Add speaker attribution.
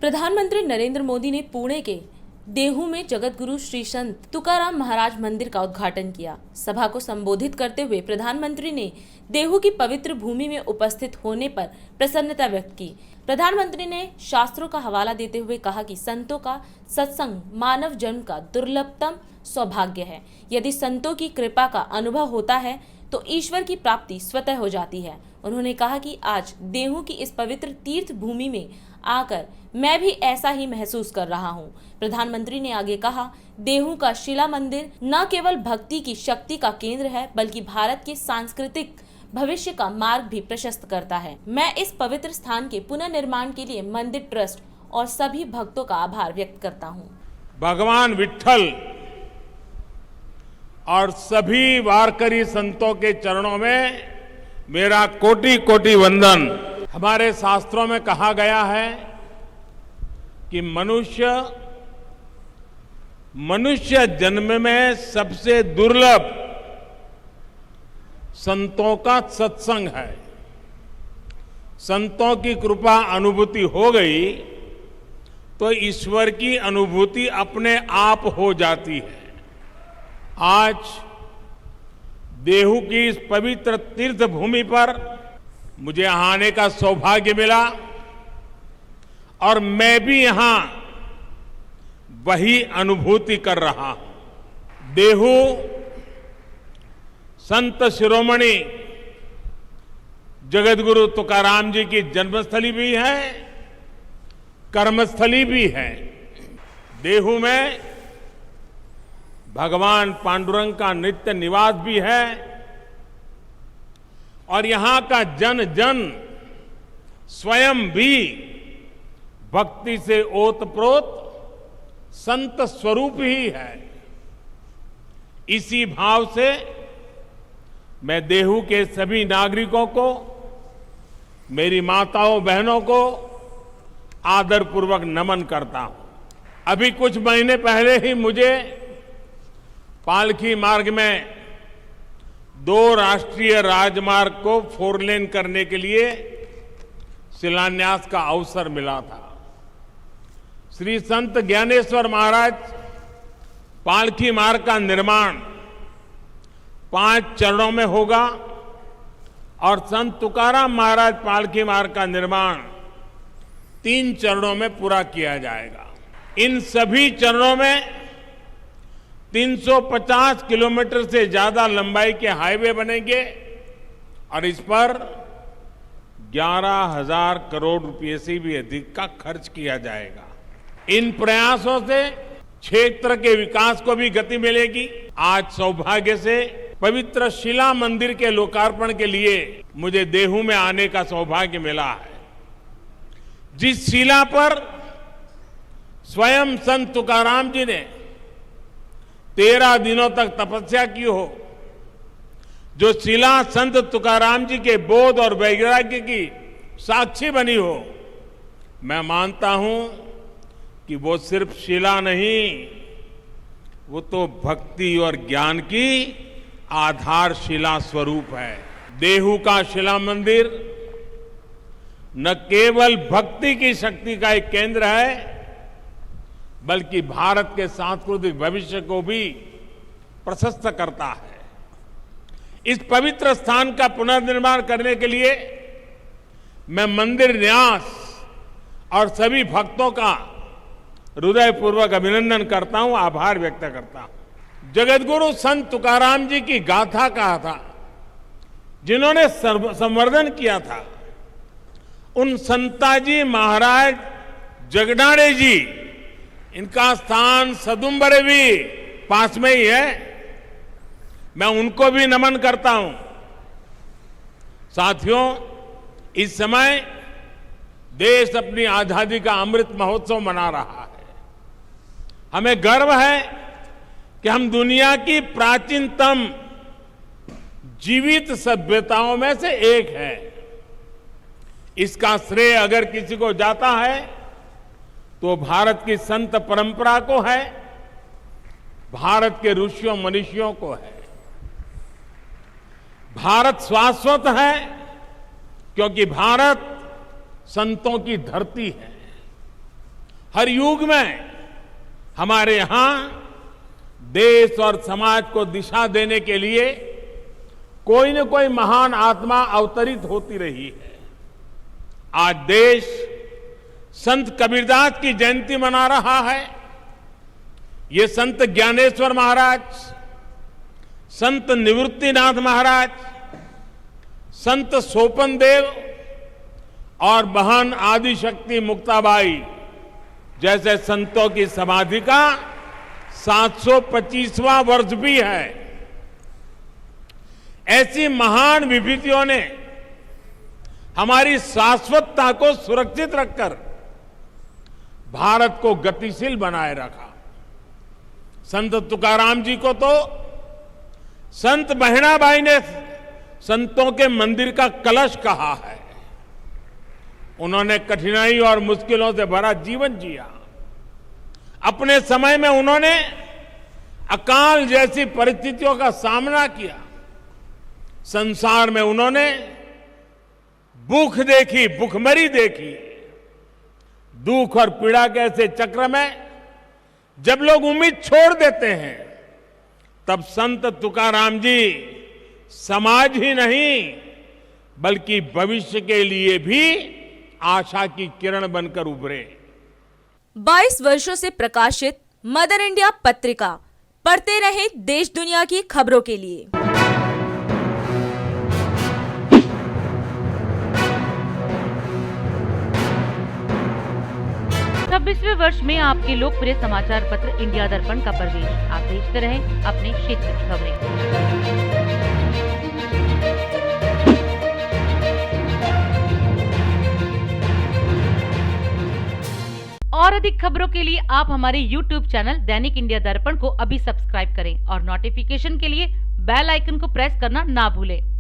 Speaker 1: प्रधानमंत्री नरेंद्र मोदी ने पुणे के देहू में जगतगुरु श्री संत तुकाराम महाराज मंदिर का उद्घाटन किया। सभा को संबोधित करते हुए प्रधानमंत्री ने देहू की पवित्र भूमि में उपस्थित होने पर प्रसन्नता व्यक्त की। प्रधानमंत्री ने शास्त्रों का हवाला देते हुए कहा कि संतों का सत्संग मानव जन्म का दुर्लभतम सौभाग्य है। यदि संतों की कृपा का अनुभव होता है तो ईश्वर की प्राप्ति स्वतः हो जाती है। उन्होंने कहा कि आज देहू की इस पवित्र तीर्थ भूमि में आकर मैं भी ऐसा ही महसूस कर रहा हूँ। प्रधानमंत्री ने आगे कहा, देहू का शिला मंदिर न केवल भक्ति की शक्ति का केंद्र है बल्कि भारत के सांस्कृतिक भविष्य का मार्ग भी प्रशस्त करता है। मैं इस पवित्र स्थान के पुनर्निर्माण के लिए मंदिर ट्रस्ट और सभी भक्तों का आभार व्यक्त करता हूँ।
Speaker 2: भगवान विट्ठल और सभी वारकरी संतों के चरणों में मेरा कोटि कोटि वंदन। हमारे शास्त्रों में कहा गया है कि मनुष्य जन्म में सबसे दुर्लभ संतों का सत्संग है। संतों की कृपा अनुभूति हो गई तो ईश्वर की अनुभूति अपने आप हो जाती है। आज देहू की इस पवित्र तीर्थ भूमि पर मुझे यहां आने का सौभाग्य मिला और मैं भी यहां वही अनुभूति कर रहा हूं। देहू संत शिरोमणि जगतगुरु तुकाराम जी की जन्मस्थली भी है, कर्मस्थली भी है। देहू में भगवान पांडुरंग का नित्य निवास भी है और यहां का जन जन स्वयं भी भक्ति से ओतप्रोत संत स्वरूप ही है। इसी भाव से मैं देहू के सभी नागरिकों को, मेरी माताओं बहनों को आदरपूर्वक नमन करता हूं। अभी कुछ महीने पहले ही मुझे पालकी मार्ग में 2 राष्ट्रीय राजमार्ग को 4 लेन करने के लिए शिलान्यास का अवसर मिला था। श्री संत ज्ञानेश्वर महाराज पालकी मार्ग का निर्माण 5 चरणों में होगा और संत तुकाराम महाराज पालकी मार्ग का निर्माण 3 चरणों में पूरा किया जाएगा। इन सभी चरणों में 350 किलोमीटर से ज्यादा लंबाई के हाईवे बनेंगे और इस पर 11,000 करोड़ रुपए से भी अधिक का खर्च किया जाएगा। इन प्रयासों से क्षेत्र के विकास को भी गति मिलेगी। आज सौभाग्य से पवित्र शिला मंदिर के लोकार्पण के लिए मुझे देहू में आने का सौभाग्य मिला है। जिस शिला पर स्वयं संत तुकाराम जी ने 13 दिनों तक तपस्या की हो, जो शिला संत तुकाराम जी के बोध और वैराग्य की साक्षी बनी हो, मैं मानता हूं कि वो सिर्फ शिला नहीं, वो तो भक्ति और ज्ञान की आधारशिला स्वरूप है। देहू का शिला मंदिर न केवल भक्ति की शक्ति का एक केंद्र है बल्कि भारत के सांस्कृतिक भविष्य को भी प्रशस्त करता है। इस पवित्र स्थान का पुनर्निर्माण करने के लिए मैं मंदिर न्यास और सभी भक्तों का हृदयपूर्वक अभिनंदन करता हूं, आभार व्यक्त करता हूं। जगतगुरु संत तुकाराम जी की गाथा कहा था, जिन्होंने संवर्धन किया था, उन संताजी महाराज जगनाड़े जी, इनका स्थान सदुम्बरे भी पास में ही है। मैं उनको भी नमन करता हूं। साथियों, इस समय देश अपनी आजादी का अमृत महोत्सव मना रहा है। हमें गर्व है कि हम दुनिया की प्राचीनतम जीवित सभ्यताओं में से एक है। इसका श्रेय अगर किसी को जाता है तो भारत की संत परंपरा को है, भारत के ऋषियों मनीषियों को है। भारत शाश्वत है क्योंकि भारत संतों की धरती है। हर युग में हमारे यहां देश और समाज को दिशा देने के लिए कोई न कोई महान आत्मा अवतरित होती रही है। आज देश संत कबीरदास की जयंती मना रहा है। ये संत ज्ञानेश्वर महाराज, संत निवृत्तिनाथ महाराज, संत सोपन देव और महान आदिशक्ति मुक्ताबाई जैसे संतों की समाधि का 725वां वर्ष भी है। ऐसी महान विभूतियों ने हमारी शाश्वतता को सुरक्षित रखकर भारत को गतिशील बनाए रखा। संत तुकाराम जी को तो संत बहनाबाई ने संतों के मंदिर का कलश कहा है। उन्होंने कठिनाई और मुश्किलों से भरा जीवन जिया। अपने समय में उन्होंने अकाल जैसी परिस्थितियों का सामना किया। संसार में उन्होंने भूख देखी, भूखमरी देखी। दुख और पीड़ा के ऐसे चक्र में जब लोग उम्मीद छोड़ देते हैं, तब संत तुकाराम जी समाज ही नहीं बल्कि भविष्य के लिए भी आशा की किरण बनकर उभरे।
Speaker 1: 22 वर्षों से प्रकाशित मदर इंडिया पत्रिका पढ़ते रहे देश दुनिया की खबरों के लिए।
Speaker 3: 26वें वर्ष में आपके लोकप्रिय समाचार पत्र इंडिया दर्पण का प्रवेश। आप देखते रहें अपने क्षेत्र की खबरें। और अधिक खबरों के लिए आप हमारे YouTube चैनल दैनिक इंडिया दर्पण को अभी सब्सक्राइब करें और नोटिफिकेशन के लिए बेल आइकन को प्रेस करना ना भूलें।